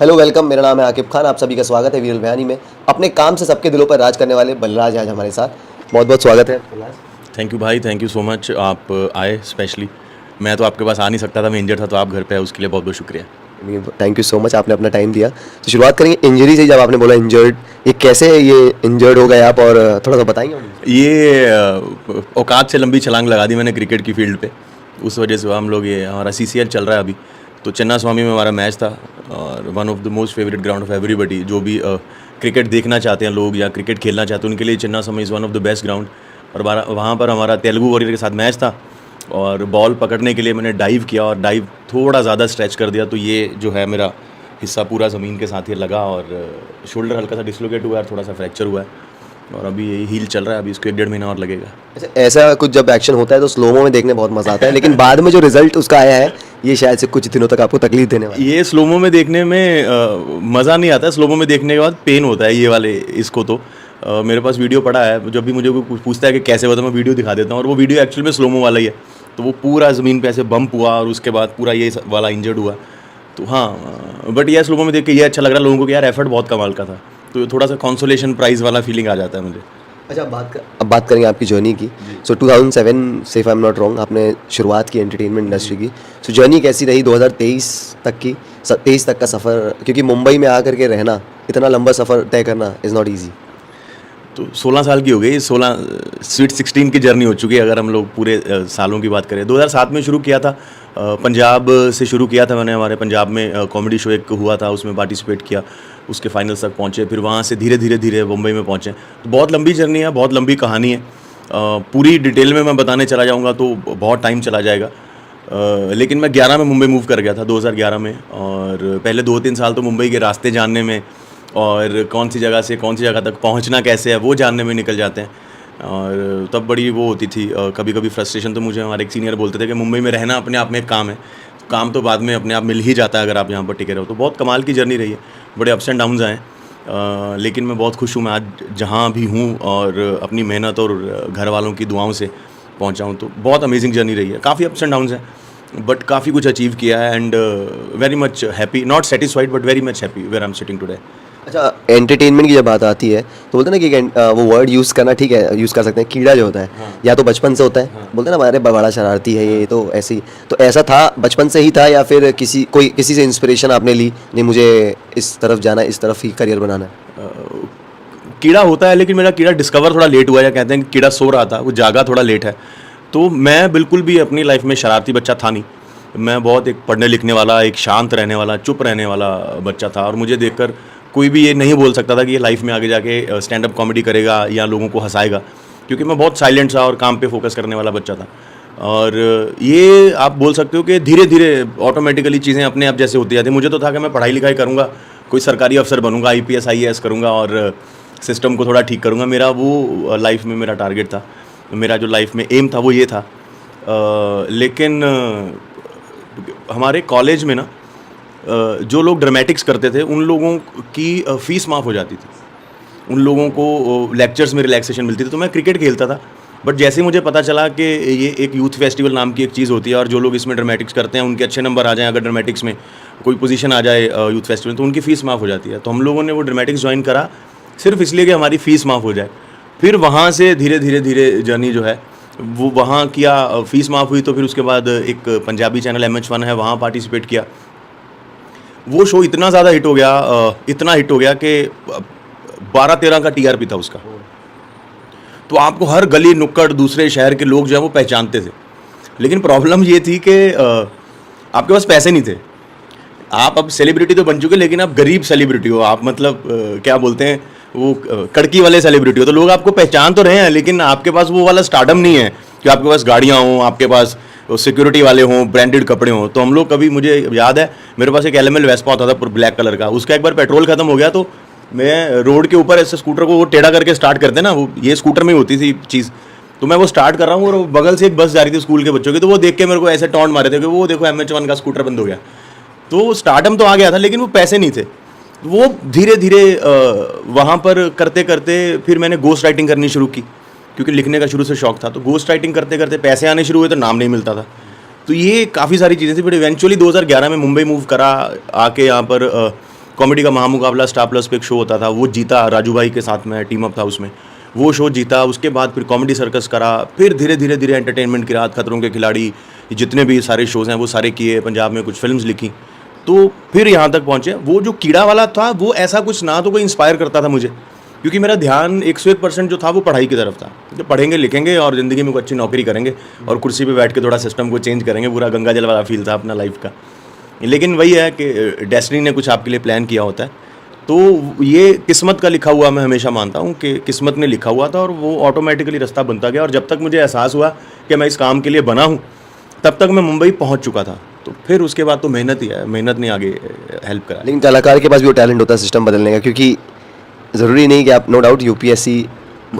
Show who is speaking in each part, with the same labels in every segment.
Speaker 1: Hello welcome, मेरा नाम है आकिब खान। आप सभी का स्वागत है वीरल बयानी में। अपने काम से सबके दिलों पर राज करने वाले बलराज आज हमारे साथ। बहुत बहुत स्वागत है बलराज।
Speaker 2: थैंक यू भाई, थैंक यू सो मच। आप आए स्पेशली। मैं तो आपके पास आ नहीं सकता था, मैं इंजर्ड था, तो आप घर पे आए, उसके लिए बहुत बहुत शुक्रिया।
Speaker 1: थैंक यू सो मच, आपने अपना टाइम दिया। तो शुरुआत करेंगे इंजरी से। जब आपने बोला इंजर्ड, ये कैसे ये इंजर्ड हो गए आप, और थोड़ा सा बताएंगे मुझे?
Speaker 2: ये औकात से लंबी छलांग लगा दी मैंने क्रिकेट की फील्ड पे। उस वजह से हम लोग, ये हमारा CCL चल रहा है अभी, तो चन्ना स्वामी में हमारा मैच था। और one of the most favourite ground of everybody, जो भी क्रिकेट देखना चाहते हैं लोग या क्रिकेट खेलना चाहते हैं, उनके लिए Chinnaswamy is one of the best ground. और वहाँ पर हमारा तेलुगु वॉरियर के साथ मैच था, और बॉल पकड़ने के लिए मैंने डाइव किया, और डाइव थोड़ा ज़्यादा स्ट्रेच कर दिया, तो ये जो है मेरा हिस्सा पूरा ज़मीन के साथ ही लगा, और शोल्डर हल्का सा डिसलोकेट हुआ है, थोड़ा सा फ्रैक्चर हुआ है, और अभी यही हील चल रहा है। अभी इसको 1-1.5 महीना और लगेगा।
Speaker 1: अच्छा, ऐसा कुछ जब एक्शन होता है तो स्लोमो में देखने बहुत मजा आता है, लेकिन बाद में जो रिजल्ट उसका आया है, ये शायद से कुछ दिनों तक आपको तकलीफ देने वाला है।
Speaker 2: ये स्लोमो में देखने में मज़ा नहीं आता है। स्लोमो में देखने के बाद पेन होता है ये वाले इसको। तो मेरे पास वीडियो पड़ा है, जब भी मुझे कोई पूछता है कि कैसे हुआ, तो मैं वीडियो दिखा देता हूँ, और वो वीडियो एक्चुअल में स्लोमो वाला ही है। तो वो पूरा ज़मीन पे ऐसे बम्प हुआ, और उसके बाद पूरा ये वाला इंजर्ड हुआ। तो हाँ, बट ये स्लोमो में देख के ये अच्छा लग रहा है लोगों को कि यार एफर्ट बहुत कमाल का था। तो थोड़ा सा कंसोलेशन प्राइज़ वाला फीलिंग आ जाता है मुझे।
Speaker 1: अच्छा, अब बात करेंगे आपकी जर्नी की। सो 2007 से, if I am not wrong, आपने शुरुआत की एंटरटेनमेंट इंडस्ट्री की। सो जर्नी कैसी रही 2023 तक की? 23 तक का सफ़र, क्योंकि मुंबई में आकर के रहना, इतना लंबा सफ़र तय करना इज़ नॉट ईजी।
Speaker 2: तो 16 साल की हो गई, 16 स्वीट 16 की जर्नी हो चुकी है अगर हम लोग पूरे सालों की बात करें। 2007 में शुरू किया था, पंजाब से शुरू किया था मैंने। हमारे पंजाब में कॉमेडी शो एक हुआ था, उसमें पार्टिसिपेट किया, उसके फाइनल्स तक पहुँचे, फिर वहाँ से धीरे धीरे धीरे मुंबई में पहुँचे। तो बहुत लंबी जर्नी है, बहुत लंबी कहानी है। पूरी डिटेल में मैं बताने चला जाऊँगा तो बहुत टाइम चला जाएगा। लेकिन मैं 11 में मुंबई मूव कर गया था, 2011 में। और पहले 2-3 साल तो मुंबई के रास्ते जानने में, और कौन सी जगह से कौन सी जगह तक पहुंचना कैसे है वो जानने में निकल जाते हैं। और तब बड़ी वो होती थी, कभी कभी फ्रस्ट्रेशन। तो मुझे हमारे एक सीनियर बोलते थे कि मुंबई में रहना अपने आप में एक काम है, तो काम तो बाद में अपने आप मिल ही जाता है अगर आप यहाँ पर टिके रहो। तो बहुत कमाल की जर्नी रही है, बड़े अप्स एंड डाउन्स आए, लेकिन मैं बहुत खुश हूँ मैं आज जहाँ भी हूँ, और अपनी मेहनत और घर वालों की दुआओं से पहुँचा हूँ। तो बहुत अमेजिंग जर्नी रही है, काफ़ी अप्स एंड डाउन्स हैं, बट काफ़ी कुछ अचीव किया है, and very much happy, not satisfied but very much happy where I am sitting today.
Speaker 1: अच्छा, एंटरटेनमेंट की जब बात आती है तो बोलते हैं ना कि वो वर्ड यूज़ करना ठीक है, यूज़ कर सकते हैं, कीड़ा जो होता है।
Speaker 2: हाँ।
Speaker 1: या तो बचपन से होता है।
Speaker 2: हाँ।
Speaker 1: बोलते हैं ना, हमारे बड़ा शरारती है ये, तो ऐसे ही। तो ऐसा था, बचपन से ही था, या फिर किसी से इंस्पिरेशन आपने ली, नहीं मुझे इस तरफ जाना है, इस तरफ ही करियर बनाना है?
Speaker 2: कीड़ा होता है, लेकिन मेरा कीड़ा डिस्कवर थोड़ा लेट हुआ, या कहते हैं कि कीड़ा सो रहा था, वो जागा थोड़ा लेट है। तो मैं बिल्कुल भी अपनी लाइफ में शरारती बच्चा था नहीं। मैं बहुत एक पढ़ने लिखने वाला, एक शांत रहने वाला, चुप रहने वाला बच्चा था, और मुझे देखकर कोई भी ये नहीं बोल सकता था कि ये लाइफ में आगे जाके स्टैंड अप कॉमेडी करेगा या लोगों को हंसाएगा, क्योंकि मैं बहुत साइलेंट था और काम पे फोकस करने वाला बच्चा था। और ये आप बोल सकते हो कि धीरे धीरे ऑटोमेटिकली चीज़ें अपने आप जैसे होती जाती। मुझे तो था कि मैं पढ़ाई लिखाई करूँगा, कोई सरकारी अफसर बनूंगा, IPS IAS करूँगा, और सिस्टम को थोड़ा ठीक करूँगा। मेरा वो लाइफ में मेरा टारगेट था, मेरा जो लाइफ में एम था वो ये था। लेकिन हमारे कॉलेज में ना, जो लोग ड्रामेटिक्स करते थे उन लोगों की फ़ीस माफ़ हो जाती थी, उन लोगों को लेक्चर्स में रिलैक्सेशन मिलती थी। तो मैं क्रिकेट खेलता था, बट जैसे ही मुझे पता चला कि ये एक यूथ फेस्टिवल नाम की एक चीज़ होती है, और जो लोग इसमें ड्रामेटिक्स करते हैं उनके अच्छे नंबर आ जाएं, अगर ड्रामेटिक्स में कोई पोजीशन आ जाए यूथ फेस्टिवल, तो उनकी फ़ीस माफ़ हो जाती है। तो हम लोगों ने वो ड्रामेटिक्स ज्वाइन करा सिर्फ इसलिए कि हमारी फ़ीस माफ़ हो जाए। फिर वहाँ से धीरे धीरे धीरे जर्नी जो है वो वहाँ किया, फ़ीस माफ़ हुई, तो फिर उसके बाद एक पंजाबी चैनल MH1 है, वहाँ पार्टिसिपेट किया। वो शो इतना ज़्यादा हिट हो गया, इतना हिट हो गया कि 12-13 का TRP था उसका। तो आपको हर गली नुक्कड़ दूसरे शहर के लोग जो है वो पहचानते थे। लेकिन प्रॉब्लम ये थी कि आपके पास पैसे नहीं थे। आप अब सेलिब्रिटी तो बन चुके, लेकिन आप गरीब सेलिब्रिटी हो, आप मतलब क्या बोलते हैं वो कड़की वाले सेलिब्रिटी हो। तो लोग आपको पहचान तो रहे हैं, लेकिन आपके पास वो वाला स्टारडम नहीं है कि आपके पास गाड़ियाँ हों, आपके पास सिक्योरिटी वाले हों, ब्रांडेड कपड़े हों। तो हम लोग कभी, मुझे याद है मेरे पास एक LML वेस्पा होता था पूरा ब्लैक कलर का, उसका एक बार पेट्रोल खत्म हो गया, तो मैं रोड के ऊपर ऐसे स्कूटर को वो टेढ़ा करके स्टार्ट करते ना, वो ये स्कूटर में ही होती थी चीज़। तो मैं वो स्टार्ट कर रहा हूँ, और बगल से एक बस जा रही थी स्कूल के बच्चों की, तो वो देख के मेरे को ऐसे टॉन्ट मारे थे कि वो देखो MH1 का स्कूटर बंद हो गया। तो स्टार्टअप तो आ गया था, लेकिन वो पैसे नहीं थे। वो धीरे धीरे वहाँ पर करते करते फिर मैंने गोस्ट राइटिंग करनी शुरू की, क्योंकि लिखने का शुरू से शौक था। तो गोस्ट राइटिंग करते करते पैसे आने शुरू हुए, तो नाम नहीं मिलता था। तो ये काफ़ी सारी चीज़ें थी। बट इवेंचुअली 2011 में मुंबई मूव करा, आके यहाँ पर कॉमेडी का महामुकाबला स्टार प्लस पे एक शो होता था, वो जीता, राजू भाई के साथ में टीम अप था उसमें, वो शो जीता। उसके बाद फिर कॉमेडी सर्कस करा, फिर धीरे धीरे धीरे एंटरटेनमेंट की रात, खतरों के खिलाड़ी, जितने भी सारे शोज़ हैं वो सारे किए, पंजाब में कुछ फिल्म्स लिखी, तो फिर यहाँ तक पहुँचे। वो जो कीड़ा वाला था वो ऐसा कुछ ना तो कोई इंस्पायर करता था मुझे, क्योंकि मेरा ध्यान 101% जो था वो पढ़ाई की तरफ था। जो पढ़ेंगे लिखेंगे और ज़िंदगी में कोई अच्छी नौकरी करेंगे और कुर्सी पे बैठ के थोड़ा सिस्टम को चेंज करेंगे, पूरा गंगा जल वाला फील था अपना लाइफ का। लेकिन वही है कि डेस्टिनी ने कुछ आपके लिए प्लान किया होता है, तो ये किस्मत का लिखा हुआ मैं हमेशा मानता हूँ कि किस्मत ने लिखा हुआ था और वो ऑटोमेटिकली रास्ता बनता गया। और जब तक मुझे एहसास हुआ कि मैं इस काम के लिए बना हूँ, तब तक मैं मुंबई पहुँच चुका था। तो फिर उसके बाद तो मेहनत ही है, मेहनत ने आगे हेल्प करा।
Speaker 1: लेकिन कलाकार के पास भी वो टैलेंट होता है सिस्टम बदलने का, क्योंकि ज़रूरी नहीं कि आप, नो डाउट यूपीएससी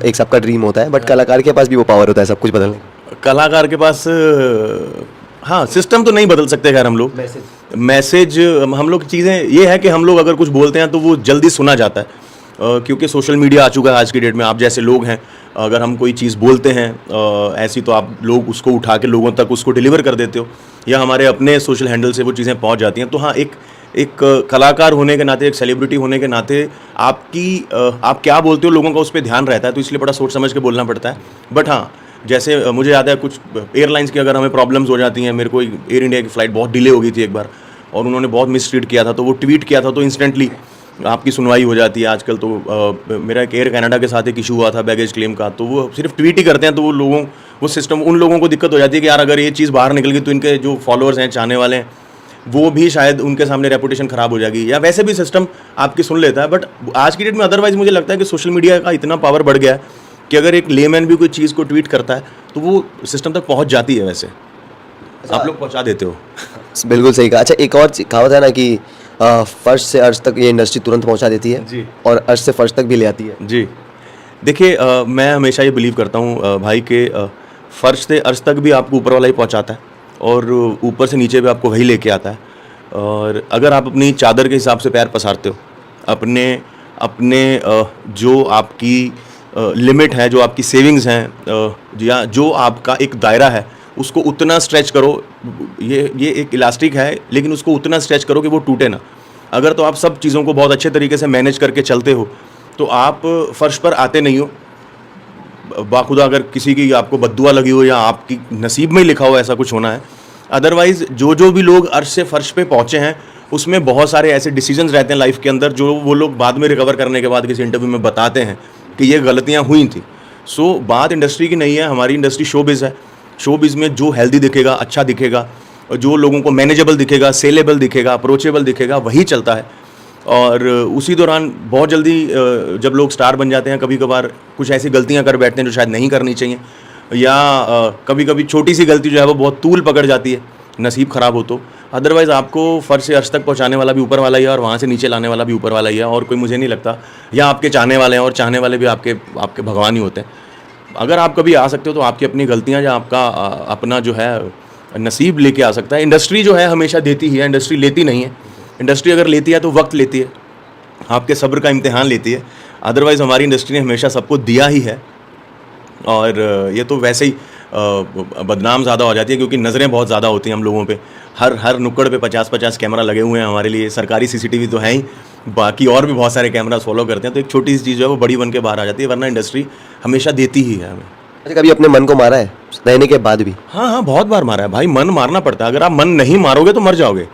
Speaker 1: एक सबका ड्रीम होता है, बट कलाकार के पास भी वो पावर होता है सब कुछ बदलने का।
Speaker 2: कलाकार के पास हाँ, सिस्टम तो नहीं बदल सकते खैर हम लोग, मैसेज हम लोग, चीज़ें ये है कि हम लोग अगर कुछ बोलते हैं तो वो जल्दी सुना जाता है, क्योंकि सोशल मीडिया आ चुका है आज की डेट में। आप जैसे लोग हैं, अगर हम कोई चीज़ बोलते हैं ऐसी, तो आप लोग उसको उठा के लोगों तक उसको डिलीवर कर देते हो, या हमारे अपने सोशल हैंडल से वो चीज़ें पहुंच जाती हैं। तो हाँ, एक कलाकार होने के नाते, एक सेलिब्रिटी होने के नाते आप क्या बोलते हो लोगों का उस पर ध्यान रहता है, तो इसलिए बड़ा सोच समझ के बोलना पड़ता है। बट हाँ, जैसे मुझे याद है कुछ एयरलाइंस की अगर हमें प्रॉब्लम्स हो जाती हैं, मेरे को एयर इंडिया की फ़्लाइट बहुत डिले हो गई थी एक बार और उन्होंने बहुत मिसट्रीट किया था, तो वो ट्वीट किया था तो इंस्टेंटली आपकी सुनवाई हो जाती है आजकल। तो मेरा एक एयर कनाडा के साथ एक इशू हुआ था बैगेज क्लेम का, तो वो सिर्फ ट्वीट ही करते हैं, तो वो सिस्टम, उन लोगों को दिक्कत हो जाती है कि यार अगर ये चीज़ बाहर निकल गई तो इनके जो फॉलोअर्स हैं, चाहने वाले हैं, वो भी शायद उनके सामने रेपुटेशन ख़राब हो जाएगी, या वैसे भी सिस्टम आपकी सुन लेता है। बट आज की डेट में अदरवाइज़ मुझे लगता है कि सोशल मीडिया का इतना पावर बढ़ गया है कि अगर एक लेमैन भी कोई चीज़ को ट्वीट करता है तो वो सिस्टम तक पहुंच जाती है। वैसे आप लोग पहुंचा देते हो।
Speaker 1: बिल्कुल सही कहा। अच्छा, एक और कहावत है ना कि फर्श से अर्श तक ये इंडस्ट्री तुरंत पहुंचा देती है
Speaker 2: जी।
Speaker 1: और अर्श से फर्श तक भी ले आती है।
Speaker 2: जी, देखिए, मैं हमेशा ये बिलीव करता हूँ भाई के फ़र्श से अर्श तक भी आपको ऊपर वाला ही पहुँचाता है और ऊपर से नीचे भी आपको वही लेके आता है। और अगर आप अपनी चादर के हिसाब से पैर पसारते हो, अपने जो आपकी लिमिट है, जो आपकी सेविंग्स हैं, या जो आपका एक दायरा है, उसको उतना स्ट्रेच करो। ये एक इलास्टिक है, लेकिन उसको उतना स्ट्रेच करो कि वो टूटे ना। अगर तो आप सब चीज़ों को बहुत अच्छे तरीके से मैनेज करके चलते हो तो आप फर्श पर आते नहीं हो। बाखुदा अगर किसी की आपको बद्दुआ लगी हो या आपकी नसीब में ही लिखा हो ऐसा कुछ होना है। अदरवाइज़ जो भी लोग अर्श से फर्श पे पहुँचे हैं, उसमें बहुत सारे ऐसे डिसीजंस रहते हैं लाइफ के अंदर जो वो लोग बाद में रिकवर करने के बाद किसी इंटरव्यू में बताते हैं कि ये गलतियाँ हुई थी। सो बात इंडस्ट्री की नहीं है, हमारी इंडस्ट्री शोबिज़ है। शोबिज़ में जो हेल्दी दिखेगा, अच्छा दिखेगा, जो लोगों को मैनेजेबल दिखेगा, सेलेबल दिखेगा, अप्रोचेबल दिखेगा, वही चलता है। और उसी दौरान बहुत जल्दी जब लोग स्टार बन जाते हैं, कभी कभार कुछ ऐसी गलतियां कर बैठते हैं जो शायद नहीं करनी चाहिए, या कभी कभी छोटी सी गलती जो है वो बहुत तूल पकड़ जाती है, नसीब ख़राब हो तो। अदरवाइज़ आपको फर्श से अर्श तक पहुंचाने वाला भी ऊपर वाला ही है और वहाँ से नीचे लाने वाला भी ऊपर वाला ही है, और कोई मुझे नहीं लगता। या आपके चाहने वाले हैं, और चाहने वाले भी आपके भगवान ही होते हैं। अगर आप कभी आ सकते हो तो आपकी अपनी गलतियाँ या आपका अपना जो है नसीब लेके आ सकता है। इंडस्ट्री जो है हमेशा देती ही है, इंडस्ट्री लेती नहीं है। इंडस्ट्री अगर लेती है तो वक्त लेती है, आपके सब्र का इम्तिहान लेती है। अदरवाइज़ हमारी इंडस्ट्री ने हमेशा सबको दिया ही है, और ये तो वैसे ही बदनाम ज़्यादा हो जाती है क्योंकि नज़रें बहुत ज़्यादा होती हैं हम लोगों पे। हर नुक्कड़ पे 50-50 कैमरा लगे हुए हैं हमारे लिए। सरकारी सीसीटीवी तो है ही, बाकी और भी बहुत सारे कैमरास फॉलो करते हैं, तो एक छोटी सी चीज़ जो है वो बड़ी बन के बाहर आ जाती है। वरना इंडस्ट्री हमेशा देती ही है हमें।
Speaker 1: अच्छा, कभी अपने मन को मारा है रहने के बाद भी?
Speaker 2: हाँ, बहुत बार मारा है भाई। मन मारना पड़ता है। अगर आप मन नहीं मारोगे तो मर जाओगे।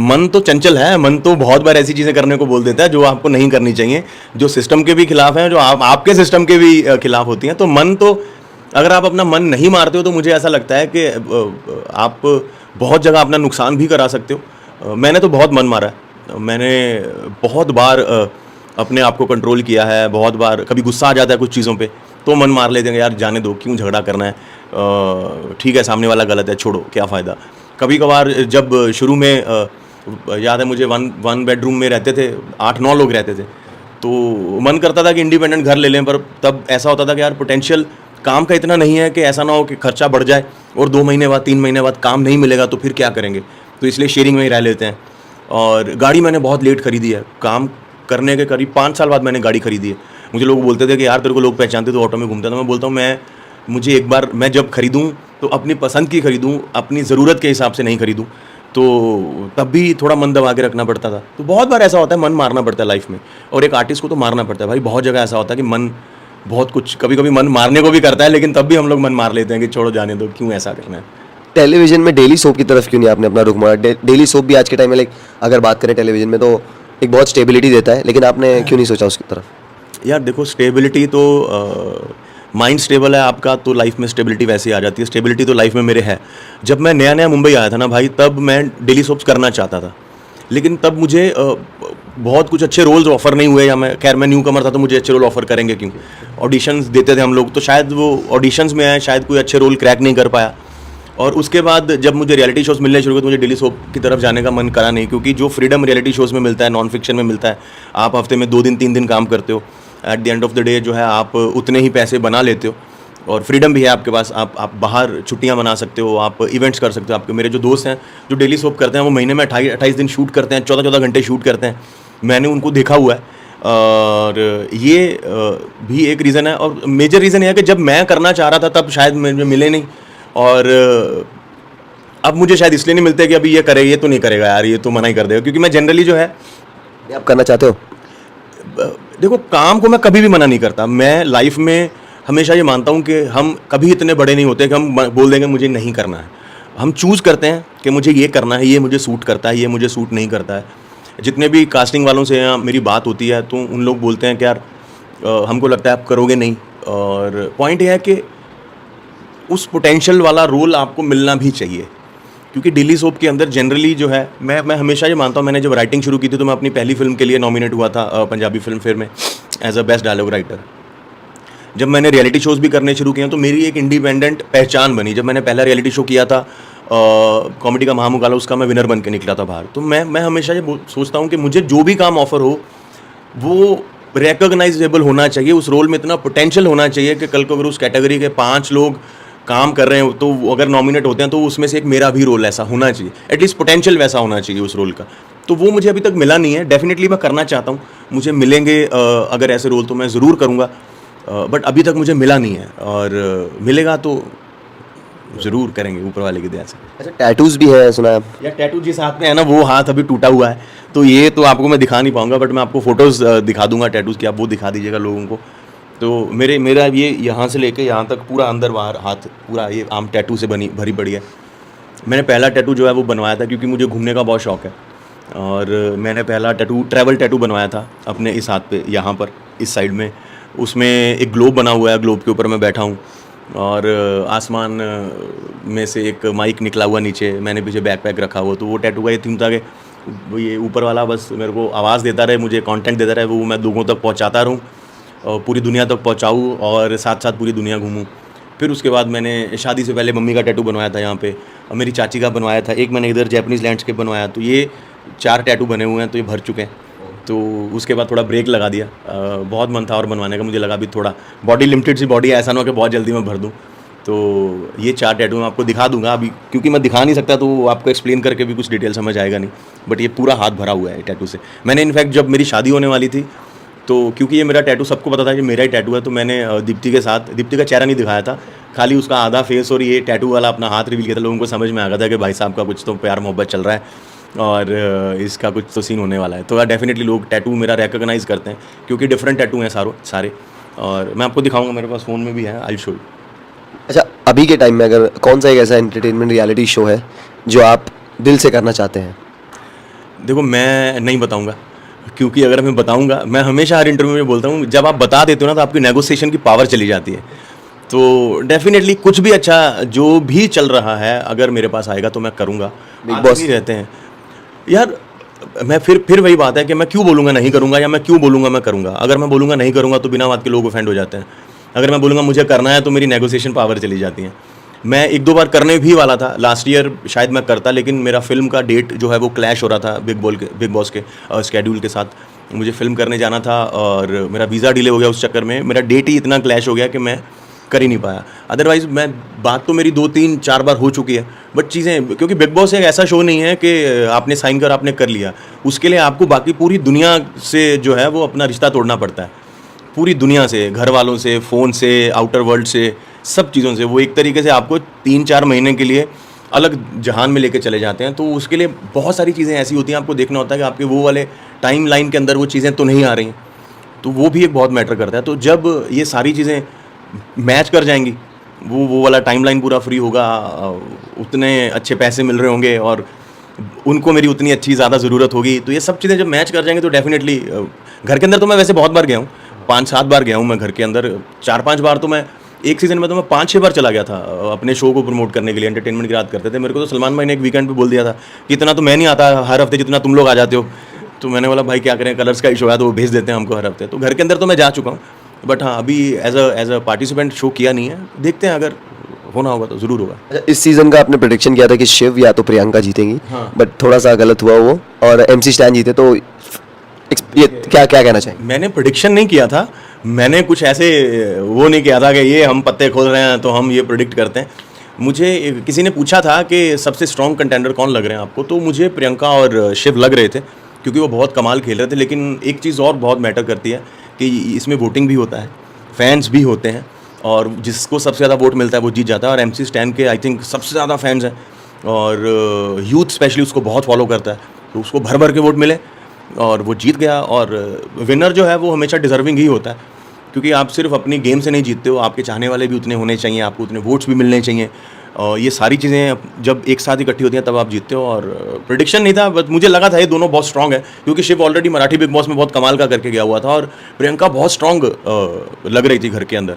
Speaker 2: मन तो चंचल है, मन तो बहुत बार ऐसी चीज़ें करने को बोल देता है जो आपको नहीं करनी चाहिए, जो सिस्टम के भी खिलाफ हैं, जो आपके सिस्टम के भी खिलाफ होती हैं। तो मन तो, अगर आप अपना मन नहीं मारते हो तो मुझे ऐसा लगता है कि आप बहुत जगह अपना नुकसान भी करा सकते हो। मैंने तो बहुत मन मारा है। मैंने बहुत बार अपने आप को कंट्रोल किया है। बहुत बार कभी गुस्सा आ जाता है कुछ चीज़ों पे तो मन मार लेते हैं, यार जाने दो, क्यों झगड़ा करना है, ठीक है सामने वाला गलत है, छोड़ो, क्या फ़ायदा। कभी कभार जब शुरू में याद है मुझे, वन बेडरूम में रहते थे, 8-9 लोग रहते थे, तो मन करता था कि इंडिपेंडेंट घर ले लें, पर तब ऐसा होता था कि यार पोटेंशियल काम का इतना नहीं है कि ऐसा ना हो कि खर्चा बढ़ जाए और 2 महीने बाद 3 महीने बाद काम नहीं मिलेगा तो फिर क्या करेंगे। तो इसलिए शेयरिंग में ही रह लेते हैं। और गाड़ी मैंने बहुत लेट खरीदी है, काम करने के करीब 5 साल बाद मैंने गाड़ी खरीदी है। मुझे लोग बोलते थे कि यार तेरे को लोग पहचानते तो ऑटो में घूमता था। मैं बोलता हूँ मुझे एक बार, मैं जब खरीदूँ तो अपनी पसंद की खरीदूँ, अपनी ज़रूरत के हिसाब से नहीं खरीदूँ। तो तब भी थोड़ा मन दबा के रखना पड़ता था। तो बहुत बार ऐसा होता है मन मारना पड़ता है लाइफ में, और एक आर्टिस्ट को तो मारना पड़ता है भाई। बहुत जगह ऐसा होता है कि मन बहुत कुछ कभी कभी मन मारने को भी करता है, लेकिन तब भी हम लोग मन मार लेते हैं कि छोड़ो जाने दो, क्यों ऐसा करना है।
Speaker 1: टेलीविजन में डेली सोप की तरफ क्यों नहीं आपने अपना रुख मोड़ा? डेली सोप भी आज के टाइम में लाइक अगर बात करें टेलीविजन में तो एक बहुत स्टेबिलिटी देता है, लेकिन आपने क्यों नहीं सोचा उसकी तरफ?
Speaker 2: यार देखो, स्टेबिलिटी तो माइंड स्टेबल है आपका तो लाइफ में स्टेबिलिटी वैसे ही आ जाती है। स्टेबिलिटी तो लाइफ में मेरे है। जब मैं नया नया मुंबई आया था ना भाई, तब मैं डेली सोप्स करना चाहता था, लेकिन तब मुझे बहुत कुछ अच्छे रोल्स ऑफर नहीं हुए, या मैं न्यू कमर था तो मुझे अच्छे रोल ऑफर करेंगे क्यों। ऑडिशंस देते थे हम लोग, तो शायद वो ऑडिशंस में आए, शायद कोई अच्छे रोल क्रैक नहीं कर पाया। और उसके बाद जब मुझे रियलिटी शोज़ मिलने शुरू हुए तो मुझे डेली सोप की तरफ जाने का मन करा नहीं, क्योंकि जो फ्रीडम रियलिटी शोज़ में मिलता है, नॉन फिक्शन में मिलता है, आप हफ्ते में 2 दिन 3 दिन काम करते हो, at the end of the day जो है आप उतने ही पैसे बना लेते हो, और फ्रीडम भी है आपके पास। आप बाहर छुट्टियां मना सकते हो, आप इवेंट्स कर सकते हो। आपके मेरे जो दोस्त हैं जो डेली सोप करते हैं, वो महीने में 28 दिन शूट करते हैं, 14 घंटे शूट करते हैं। मैंने उनको देखा हुआ है, और ये भी एक रीज़न है। और मेजर रीज़न ये है कि जब मैं करना चाह रहा था तब शायद मुझे मिले नहीं, और अब मुझे शायद इसलिए नहीं मिलते कि अभी ये करे, ये तो नहीं करेगा यार, ये तो मना ही कर देगा। क्योंकि मैं जनरली जो है,
Speaker 1: आप करना चाहते हो?
Speaker 2: देखो, काम को मैं कभी भी मना नहीं करता। मैं लाइफ में हमेशा ये मानता हूँ कि हम कभी इतने बड़े नहीं होते कि हम बोल देंगे मुझे नहीं करना है। हम चूज़ करते हैं कि मुझे ये करना है, ये मुझे सूट करता है, ये मुझे सूट नहीं करता है। जितने भी कास्टिंग वालों से यहाँ मेरी बात होती है तो उन लोग बोलते हैं कि यार हमको लगता है आप करोगे नहीं। और पॉइंट ये है कि उस पोटेंशियल वाला रोल आपको मिलना भी चाहिए, क्योंकि डेली सोप के अंदर जनरली जो है, मैं हमेशा ये मानता हूँ, मैंने जब राइटिंग शुरू की थी तो मैं अपनी पहली फिल्म के लिए नॉमिनेट हुआ था पंजाबी फिल्म फेयर में as a best dialogue writer. जब मैंने रियलिटी शोज़ भी करने शुरू किए तो मेरी एक इंडिपेंडेंट पहचान बनी। जब मैंने पहला रियलिटी शो किया था कॉमेडी का महामुकाबला, उसका मैं विनर बन के निकला था बाहर। तो मैं हमेशा ये सोचता हूँ कि मुझे जो भी काम ऑफर हो वो रिकॉग्नाइजेबल होना चाहिए, उस रोल में इतना पोटेंशियल होना चाहिए कि कल को अगर उस कैटेगरी के 5 लोग काम कर रहे हैं तो अगर नॉमिनेट होते हैं तो उसमें से एक मेरा भी रोल ऐसा होना चाहिए, एटलीस्ट पोटेंशियल वैसा होना चाहिए उस रोल का। तो वो मुझे अभी तक मिला नहीं है। डेफिनेटली मैं करना चाहता हूँ, मुझे मिलेंगे अगर ऐसे रोल तो मैं ज़रूर करूँगा, बट अभी तक मुझे मिला नहीं है, और मिलेगा तो ज़रूर करेंगे ऊपर वाले की दया से।
Speaker 1: अच्छा, टैटूज भी है सुना है आप?
Speaker 2: यार टैटू जिस हाथ में है ना, वो हाथ अभी टूटा हुआ है, तो ये तो आपको मैं दिखा नहीं पाऊंगा, बट मैं आपको फ़ोटोज़ दिखा दूंगा टैटूज़ की, आप वो दिखा दीजिएगा लोगों को। तो मेरा ये यहाँ से लेके यहाँ तक पूरा अंदर बाहर हाथ पूरा ये आम टैटू से भरी पड़ी है। मैंने पहला टैटू जो है वो बनवाया था क्योंकि मुझे घूमने का बहुत शौक़ है, और मैंने पहला ट्रैवल टैटू बनवाया था अपने इस हाथ पे, यहाँ पर इस साइड में। उसमें एक ग्लोब बना हुआ है, ग्लोब के ऊपर मैं बैठा हूँ, और आसमान में से एक माइक निकला हुआ नीचे, मैंने पीछे बैकपैक रखा हुआ। तो वो टैटू का ये थीम था कि ये ऊपर वाला बस मेरे को आवाज़ देता रहे, मुझे कंटेंट देता रहे, वो मैं लोगों तक पहुंचाता रहूं, और पूरी दुनिया तक पहुंचाऊं, और साथ साथ पूरी दुनिया घूमूं। फिर उसके बाद मैंने शादी से पहले मम्मी का टैटू बनवाया था यहाँ पे, और मेरी चाची का बनवाया था, एक मैंने इधर जैपनीज़ लैंडस्केप बनवाया। तो ये 4 टैटू बने हुए हैं, तो ये भर चुके हैं। तो उसके बाद थोड़ा ब्रेक लगा दिया। बहुत मन था और बनवाने का, मुझे लगा भी थोड़ा बॉडी लिमिटेड सी बॉडी है, ऐसा ना हो कि बहुत जल्दी मैं भर दूं। तो ये 4 टैटू मैं आपको दिखा दूंगा अभी, क्योंकि मैं दिखा नहीं सकता तो आपको एक्सप्लेन करके भी कुछ डिटेल समझ आएगा नहीं, बट ये पूरा हाथ भरा हुआ है टैटू से। मैंने इनफैक्ट जब मेरी शादी होने वाली थी, तो क्योंकि ये मेरा टैटू सबको पता था कि मेरा ही टैटू है, तो मैंने दीप्ति के साथ, दीप्ति का चेहरा नहीं दिखाया था, खाली उसका आधा फेस और ये टैटू वाला अपना हाथ रिवील किया था। लोगों को समझ में आ गया था कि भाई साहब का कुछ तो प्यार मोहब्बत चल रहा है, और इसका कुछ तो सीन होने वाला है। तो डेफिनेटली लोग टैटू मेरा रिकॉग्नाइज़ करते हैं, क्योंकि डिफरेंट टैटू हैं सारे। और मैं आपको दिखाऊंगा, मेरे पास फ़ोन में भी है, आई शो।
Speaker 1: अच्छा, अभी के टाइम में अगर कौन सा एक ऐसा एंटरटेनमेंट रियलिटी शो है जो आप दिल से करना चाहते हैं?
Speaker 2: देखो, मैं नहीं बताऊंगा, क्योंकि अगर मैं बताऊंगा, मैं हमेशा हर इंटरव्यू में बोलता हूँ, जब आप बता देते हो ना तो आपकी नेगोशिएशन की पावर चली जाती है। तो डेफिनेटली कुछ भी अच्छा जो भी चल रहा है अगर मेरे पास आएगा तो मैं करूँगा।
Speaker 1: बिग बॉस
Speaker 2: ही रहते हैं यार। मैं फिर वही बात है कि मैं क्यों बोलूँगा नहीं करूँगा, या मैं क्यों बोलूँगा मैं करूँगा। अगर मैं बोलूँगा नहीं करूँगा तो बिना बात के लोग ऑफेंड हो जाते हैं। अगर मैं बोलूँगा मुझे करना है तो मेरी नेगोशिएशन पावर चली जाती है। मैं 1-2 बार करने भी वाला था, लास्ट ईयर शायद मैं करता, लेकिन मेरा फिल्म का डेट जो है वो क्लैश हो रहा था बिग बॉस के स्केड्यूल के साथ। मुझे फिल्म करने जाना था और मेरा वीज़ा डिले हो गया, उस चक्कर में मेरा डेट ही इतना क्लैश हो गया कि मैं कर ही नहीं पाया। अदरवाइज़ मैं बात तो मेरी 2-3-4 बार हो चुकी है, बट चीज़ें, क्योंकि बिग बॉस एक ऐसा शो नहीं है कि आपने साइन कर आपने कर लिया, उसके लिए आपको बाकी पूरी दुनिया से जो है वो अपना रिश्ता तोड़ना पड़ता है, पूरी दुनिया से, घर वालों से, फ़ोन से, आउटर वर्ल्ड से, सब चीज़ों से। वो एक तरीके से आपको 3-4 महीने के लिए अलग जहान में लेके चले जाते हैं। तो उसके लिए बहुत सारी चीज़ें ऐसी होती हैं, आपको देखना होता है कि आपके वो वाले टाइम लाइन के अंदर वो चीज़ें तो नहीं आ रही हैं, तो वो भी एक बहुत मैटर करता है। तो जब ये सारी चीज़ें मैच कर जाएंगी, वो वाला टाइमलाइन पूरा फ्री होगा, उतने अच्छे पैसे मिल रहे होंगे और उनको मेरी उतनी अच्छी ज़्यादा ज़रूरत होगी, तो ये सब चीज़ें जब मैच कर जाएंगे तो डेफिनेटली घर के अंदर तो मैं वैसे बहुत बार गया हूँ, 5-7 बार गया हूँ मैं घर के अंदर। 4-5 बार तो मैं एक सीज़न में तो मैं 5-6 बार चला गया था अपने शो को प्रमोट करने के लिए। एंटरटेनमेंट की रात करते थे, मेरे को तो सलमान भाई ने एक वीकेंड पे बोल दिया था कि इतना तो मैं नहीं आता हर हफ्ते जितना तुम लोग आ जाते हो। तो मैंने बोला भाई क्या करें, कलर्स का इशू है तो वो भेज देते हैं हमको हर हफ्ते। तो घर के अंदर तो मैं जा चुका हूँ, बट हाँ अभी एज अ पार्टिसिपेंट शो किया नहीं है। देखते हैं, अगर होना होगा तो ज़रूर होगा।
Speaker 1: अच्छा, इस सीजन का आपने प्रेडिक्शन किया था कि शिव या तो प्रियंका जीतेंगी,
Speaker 2: हाँ।
Speaker 1: बट थोड़ा सा गलत हुआ वो, और MC स्टैन जीते। तो ये क्या क्या कहना चाहेंगे?
Speaker 2: मैंने प्रेडिक्शन नहीं किया था, मैंने कुछ ऐसे वो नहीं किया था कि ये हम पत्ते खोल रहे हैं तो हम ये प्रेडिक्ट करते हैं। मुझे किसी ने पूछा था कि सबसे स्ट्रॉन्ग कंटेंडर कौन लग रहे हैं आपको, तो मुझे प्रियंका और शिव लग रहे थे क्योंकि वो बहुत कमाल खेल रहे थे। लेकिन एक चीज़ और बहुत मैटर करती है कि इसमें वोटिंग भी होता है, फैंस भी होते हैं, और जिसको सबसे ज़्यादा वोट मिलता है वो जीत जाता है। और MC स्टैन के आई थिंक सबसे ज़्यादा फैंस हैं, और यूथ स्पेशली उसको बहुत फॉलो करता है, तो उसको भर भर के वोट मिले और वो जीत गया। और विनर जो है वो हमेशा डिजर्विंग ही होता है, क्योंकि आप सिर्फ अपनी गेम से नहीं जीतते हो, आपके चाहने वाले भी उतने होने चाहिए, आपको उतने वोट्स भी मिलने चाहिए, और ये सारी चीज़ें जब एक साथ इकट्ठी होती हैं तब आप जीतते हो। और प्रेडिक्शन नहीं था, बट मुझे लगा था ये दोनों बहुत स्ट्रॉन्ग है, क्योंकि Shiv already Marathi Bigg Boss में बहुत कमाल का करके गया हुआ था और प्रियंका बहुत स्ट्रॉन्ग लग रही थी घर के अंदर।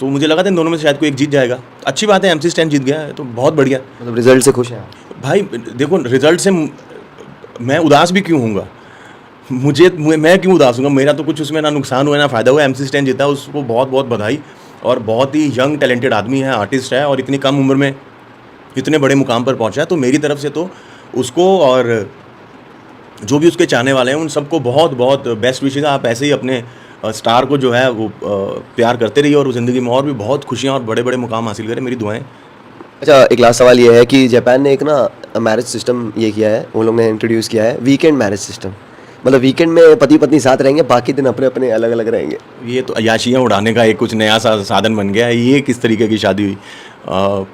Speaker 2: तो मुझे लगा था इन दोनों में से शायद कोई एक जीत जाएगा। अच्छी बात है, MC स्टैन जीत गया है तो बहुत बढ़िया।
Speaker 1: मतलब रिजल्ट से खुश हैं आप?
Speaker 2: भाई देखो, रिजल्ट से मैं उदास भी क्यों होऊंगा, मैं क्यों उदास हूँगा, मेरा तो कुछ उसमें ना नुकसान हुआ ना फ़ायदा हुआ। MC स्टैन जीता, उसको बहुत बहुत बधाई, और बहुत ही यंग टैलेंटेड आदमी है, आर्टिस्ट है, और इतनी कम उम्र में इतने बड़े मुकाम पर पहुँचा है। तो मेरी तरफ से तो उसको और जो भी उसके चाहने वाले हैं उन सबको बहुत बहुत बेस्ट विशेज़। आप ऐसे ही अपने स्टार को जो है वो प्यार करते रहिए और ज़िंदगी में और भी बहुत खुशियाँ और बड़े बड़े मुकाम हासिल करें, मेरी दुआएं।
Speaker 1: अच्छा, एक लास्ट सवाल ये है कि जापान ने एक ना मैरिज सिस्टम ये किया है, उन लोग ने इंट्रोड्यूस किया है वीकेंड मैरिज सिस्टम। मतलब वीकेंड में पति पत्नी साथ रहेंगे, बाकी दिन अपने अपने अलग अलग रहेंगे।
Speaker 2: ये तो अय्याशियाँ उड़ाने का एक कुछ नया साधन बन गया है। ये किस तरीके की शादी हुई?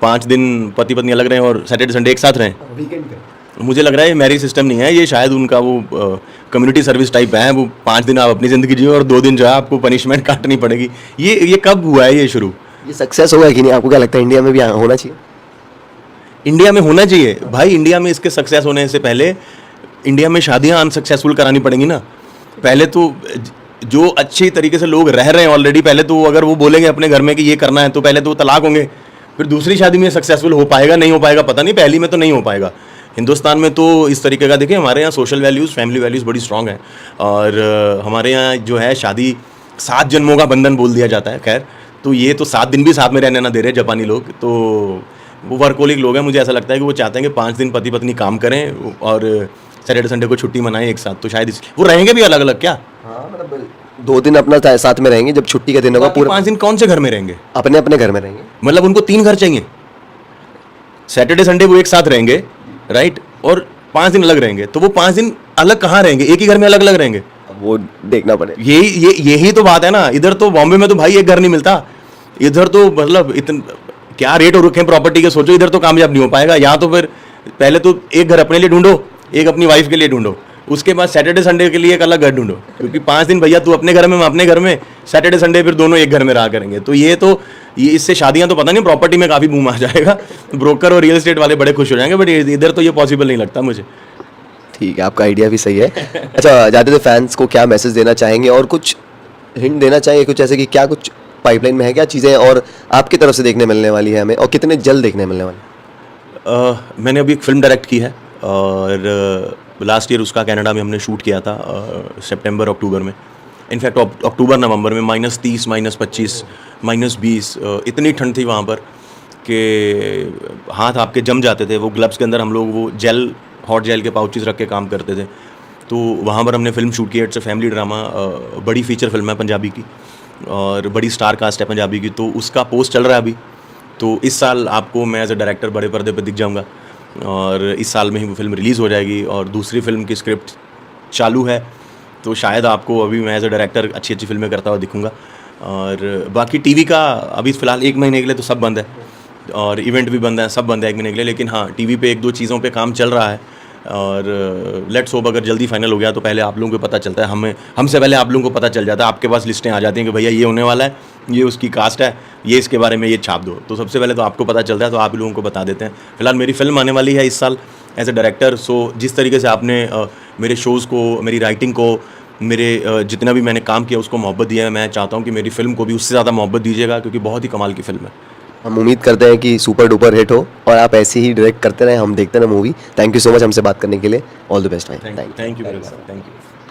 Speaker 2: 5 दिन पति पत्नी अलग रहें और सैटरडे संडे एक साथ रहें?
Speaker 1: वीकेंड पे
Speaker 2: मुझे लग रहा है ये मैरिज सिस्टम नहीं है, ये शायद उनका वो कम्युनिटी सर्विस टाइप है। वो 5 दिन आप अपनी ज़िंदगी जियो और 2 दिन जो है आपको पनिशमेंट काटनी पड़ेगी। ये कब हुआ है ये शुरू?
Speaker 1: ये सक्सेस होगा कि नहीं, आपको क्या लगता है? इंडिया में भी होना चाहिए?
Speaker 2: इंडिया में होना चाहिए भाई। इंडिया में इसके सक्सेस होने से पहले इंडिया में शादियाँ अनसक्सेसफुल करानी पड़ेंगी ना। पहले तो जो अच्छी तरीके से लोग रह रहे हैं ऑलरेडी, पहले तो अगर वो बोलेंगे अपने घर में कि ये करना है तो पहले तो वो तलाक होंगे, फिर दूसरी शादी में सक्सेसफुल हो पाएगा नहीं हो पाएगा पता नहीं, पहली में तो नहीं हो पाएगा। हिंदुस्तान में तो इस तरीके का देखिए, हमारे यहाँ सोशल वैल्यूज़, फैमिली वैल्यूज़ बड़ी स्ट्रांग है, और हमारे यहाँ जो है शादी 7 जन्मों का बंधन बोल दिया जाता है। खैर, तो ये तो 7 दिन भी साथ में रहने ना दे रहे जापानी लोग, तो वो वर्कोलिक लोग हैं। मुझे ऐसा लगता है कि वो चाहते हैं कि 5 दिन पति पत्नी काम करें और सैटरडे संडे को छुट्टी मनाएं एक साथ। तो शायद वो रहेंगे भी अलग अलग क्या?
Speaker 1: हाँ, मतलब 2 दिन अपना साथ में रहेंगे, जब छुट्टी का दिन होगा पूरा
Speaker 2: 5 दिन कौन से घर में रहेंगे?
Speaker 1: अपने अपने घर में रहेंगे।
Speaker 2: मतलब उनको 3 घर चाहिए। सैटरडे संडे वो एक साथ रहेंगे, राइट, और 5 दिन अलग रहेंगे। तो वो 5 दिन अलग कहाँ रहेंगे? एक ही घर में अलग अलग रहेंगे?
Speaker 1: अब वो देखना पड़ेगा।
Speaker 2: यही तो बात है ना। इधर तो बॉम्बे में तो भाई एक घर नहीं मिलता, इधर तो मतलब इतने क्या रेट हो रखे हैं प्रॉपर्टी के, सोचो। इधर तो कामयाब नहीं हो पाएगा। यहाँ तो फिर पहले तो एक घर अपने लिए ढूंढो, एक अपनी वाइफ के लिए ढूंढो, उसके बाद सैटरडे संडे के लिए एक अलग घर ढूंढो, क्योंकि 5 दिन भैया तू अपने घर में, मैं अपने घर में, सैटरडे संडे फिर दोनों एक घर में रहा करेंगे। तो ये इससे शादियां तो पता नहीं, प्रॉपर्टी में काफ़ी बूम आ जाएगा, ब्रोकर और रियल एस्टेट वाले बड़े खुश हो जाएंगे, बट इधर तो ये पॉसिबल नहीं लगता मुझे।
Speaker 1: ठीक है, आपका आइडिया भी सही है। अच्छा, जाते थे फैंस को क्या मैसेज देना चाहेंगे, और कुछ हिंट देना चाहिए कुछ ऐसे कि क्या कुछ पाइपलाइन में है, क्या चीज़ें और आपकी तरफ से देखने मिलने वाली है हमें, और कितने जल्द देखने मिलने वाली?
Speaker 2: मैंने अभी एक फ़िल्म डायरेक्ट की है, और लास्ट ईयर उसका कनाडा में हमने शूट किया था, सितंबर अक्टूबर में। इनफैक्ट अक्टूबर नवंबर में -30, -25, -20 इतनी ठंड थी वहाँ पर कि हाथ आपके जम जाते थे। वो ग्लव्स के अंदर हम लोग वो हॉट जेल के पाउचेस रख के काम करते थे। तो वहाँ पर हमने फिल्म शूट की। इट्स अ फैमिली ड्रामा, बड़ी फीचर फिल्म है पंजाबी की, और बड़ी स्टार कास्ट है पंजाबी की। तो उसका पोस्ट चल रहा है अभी, तो इस साल आपको मैं एज अ डायरेक्टर बड़े पर्दे पे दिख जाऊंगा, और इस साल में ही वो फिल्म रिलीज़ हो जाएगी। और दूसरी फिल्म की स्क्रिप्ट चालू है, तो शायद आपको अभी मैं एज अ डायरेक्टर अच्छी अच्छी फिल्में करता हुआ दिखूंगा। और बाकी टीवी का अभी फ़िलहाल 1 महीने के लिए तो सब बंद है, और इवेंट भी बंद है, सब बंद है 1 महीने के लिए, लेकिन हाँ टीवी पे 1-2 चीज़ों पे काम चल रहा है और लेट्स होप अगर जल्दी फाइनल हो गया तो पहले आप लोगों को पता चलता है, हमसे पहले आप लोगों को पता चल जाता है, आपके पास लिस्टें आ जाती हैं कि भैया ये होने वाला है, ये उसकी कास्ट है, ये इसके बारे में ये छाप दो, तो सबसे पहले तो आपको पता चलता है, तो आप लोगों को बता देते हैं। फिलहाल मेरी फिल्म आने वाली है इस साल एज ए डायरेक्टर, सो जिस तरीके से आपने मेरे शोज़ को, मेरी राइटिंग को, मेरे जितना भी मैंने काम किया उसको मोहब्बत दिया है, मैं चाहता हूँ कि मेरी फिल्म को भी उससे ज़्यादा मोहब्बत दीजिएगा, क्योंकि बहुत ही कमाल की फिल्म है।
Speaker 1: हम उम्मीद करते हैं कि सुपर डुपर हिट हो और आप ऐसे ही डायरेक्ट करते रहें, हम देखते रहें movie. Thank you so much हमसे बात करने के लिए। ऑल द बेस्ट भाई।
Speaker 2: Thank you, thank you.